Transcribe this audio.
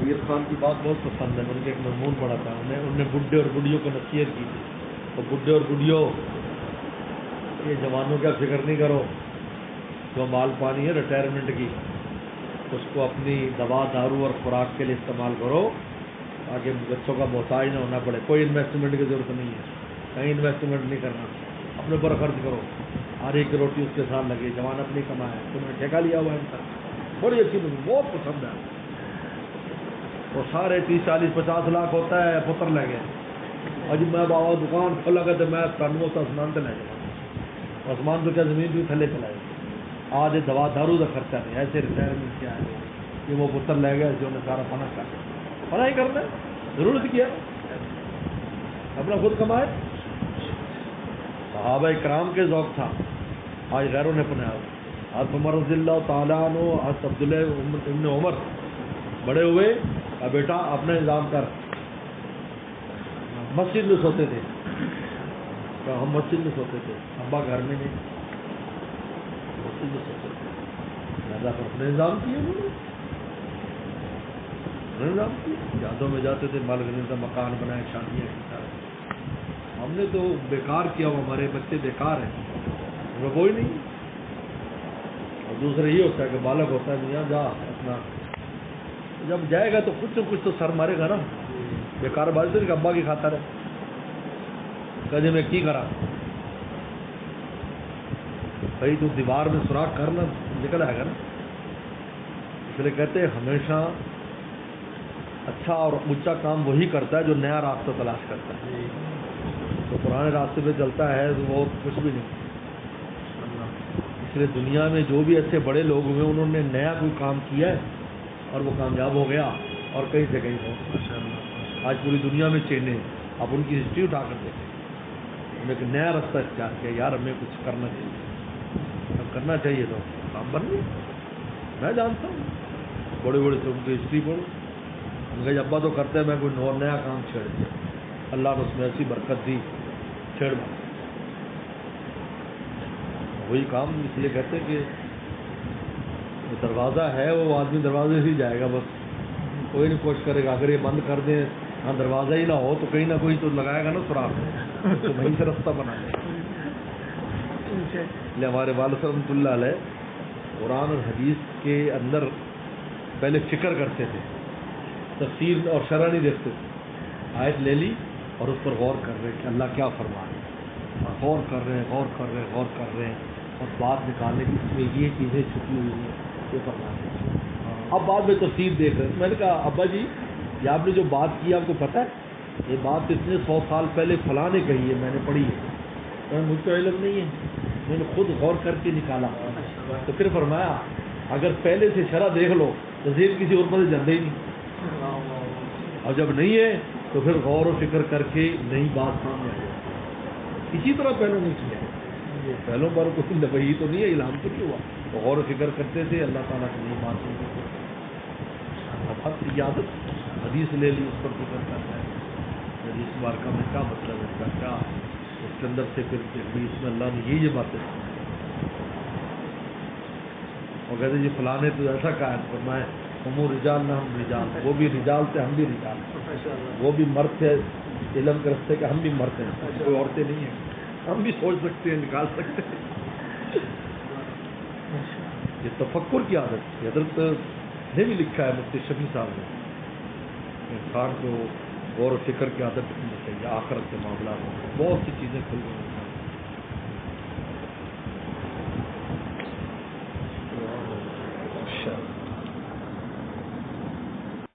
شبیر خان کی بات بہت پسند ہے، میں نے ایک مضمون پڑھا تھا، انہوں نے بڈھے اور بڈھیوں کو نصیحت کی تھی، تو بڈھے اور بڈھیوں یہ جوانوں کا فکر نہیں کرو، جو مال پانی ہے ریٹائرمنٹ کی اس کو اپنی دوا دارو اور خوراک کے لیے استعمال کرو تاکہ بچوں کا محتاج نہ ہونا پڑے. کوئی انویسٹمنٹ کی ضرورت نہیں ہے، کہیں انویسٹمنٹ نہیں کرنا، اپنے اوپر خرچ کرو، ہر ایک روٹی اس کے ساتھ لگے، جوان اپنی کمائے، تم نے ٹھیکہ لیا ہوا ہے ان کا. بڑی اچھی مجھے بہت پسند ہے. وہ سارے 30-40-50 لاکھ ہوتا ہے، پتر لے گئے، اج میں بابا دکان کھولا گیا تو میں تنوع سے آسمان سے لے جاؤں، آسمان تو کیا زمین بھی تھلے چلائے. آج دوا دارو کا خرچہ نہیں، ایسے ریٹائرمنٹ کیا ہے کہ وہ پتر لے گئے جو نے سارا فنا کر فنا ہی کرنا ہے، ضرورت کیا اپنا خود کمائے. صحابہ کرام کے ذوق تھا، آج غیروں نے اپنایا. حضرت عمر رضی اللہ تعالیٰ عنہ، حضرت عبداللہ ابن عمر بڑے ہوئے، اب بیٹا اپنا انتظام کر. مسجد میں سوتے تھے، ہم مسجد میں سوتے تھے، ابا گھر میں نہیں، مسجد میں سوتے تھے. لہٰذا اپنے انتظام کیے، نظام کیے، یادوں میں جاتے تھے، مال غنیمت مکان بنائے، شادیاں کی. ہم نے تو بیکار کیا، ہمارے بچے بیکار ہیں، ہمیں کوئی نہیں. اور دوسرا یہ ہوتا ہے کہ بالغ ہوتا ہے میاں جا اپنا، جب جائے گا تو کچھ نہ کچھ تو سر مارے گا نا. بیکار بات تو نہیں کہ ابا کی خاطر ہے کدے میں کی کرا بھائی، تو دیوار میں سوراخ کرنا نکل آئے گا نا. اس لیے کہتے ہیں ہمیشہ اچھا اور اونچا کام وہی کرتا ہے جو نیا راستہ تلاش کرتا ہے. تو پرانے راستے پہ چلتا ہے تو وہ کچھ بھی نہیں. اس لیے دنیا میں جو بھی ایسے بڑے لوگ ہوئے انہوں نے نیا کوئی کام کیا ہے اور وہ کامیاب ہو گیا، اور کہیں سے کہیں ہو. آج پوری دنیا میں چینیں، آپ ان کی ہسٹری اٹھا کر دیکھیں، انہوں نے ایک نیا راستہ اختیار کیا، یار ہمیں کچھ کرنا چاہیے، اب کرنا چاہیے تو کام بن گئے. میں جانتا ہوں بڑے بڑے سے ان کی ہسٹری پڑھو، ان کا ابا تو کرتے ہیں، میں کوئی نیا کام چھیڑ دیا، اللہ نے اس میں ایسی برکت دی، چھیڑ دیا وہی کام. اس لیے کہتے ہیں کہ دروازہ ہے وہ آدمی دروازے سے ہی جائے گا، بس کوئی نہیں کوشش کرے گا. اگر یہ بند کر دیں، ہاں دروازہ ہی نہ ہو تو کہیں نہ کوئی تو لگائے گا نا سوراخ، تو وہیں سے رستہ بنا لے. اس لیے ہمارے والد رحمۃ اللہ علیہ قرآن اور حدیث کے اندر پہلے فکر کرتے تھے، تفسیر اور شرح نہیں دیکھتے تھے. آیت لے لی اور اس پر غور کر رہے کہ اللہ کیا فرما رہے ہیں، اور غور کر رہے ہیں اور بات نکالنے کی اس میں یہ چیزیں چھپی ہوئی ہیں یہ فرما رہے ہیں. اب بعد میں تفسیر دیکھ رہے ہیں. میں نے کہا ابا جی یہ آپ نے جو بات کی آپ کو پتہ ہے یہ بات اتنے 100 سال پہلے فلاں نے کہی ہے، میں نے پڑھی ہے، مجھ کو علم نہیں ہے، میں نے خود غور کر کے نکالا. تو پھر فرمایا اگر پہلے سے شرح دیکھ لو تو ذہن کسی اور پر جاندے ہی نہیں، اور جب نہیں ہے تو پھر غور و فکر کر کے نئی بات سامنے آ جائے. اسی طرح پہلوں نے کیا، پہلوں پر کوئی وہی تو نہیں ہے، الہام تو نہیں ہوا، تو غور و فکر کرتے تھے، اللہ تعالیٰ کی نئی بات سنتے تھے. اب عادت حدیث لے لی، اس پر فکر کرتا ہے، حدیث مبارکہ میں کیا مطلب ہے اس کا، کیا اس کے اندر سے پھر حدیث میں اللہ نے یہ باتیں اور کہتے جی فلاں نے تو ایسا کہا ہے، فرمائے ہم رجال نہ ہم رجال، وہ بھی رجال تھے ہم بھی رجال، وہ بھی مرد تھے علم کے رستے کے، ہم بھی مرد ہیں، کوئی عورتیں نہیں ہیں، ہم بھی سوچ سکتے ہیں، نکال سکتے ہیں. یہ تفکر کی عادت. حضرت نے بھی لکھا ہے مفتی شفیع صاحب نے، انسان کو غور و فکر کی عادت رکھنی چاہیے. آخرت کے معاملات میں بہت سی چیزیں کھل گئی ہیں.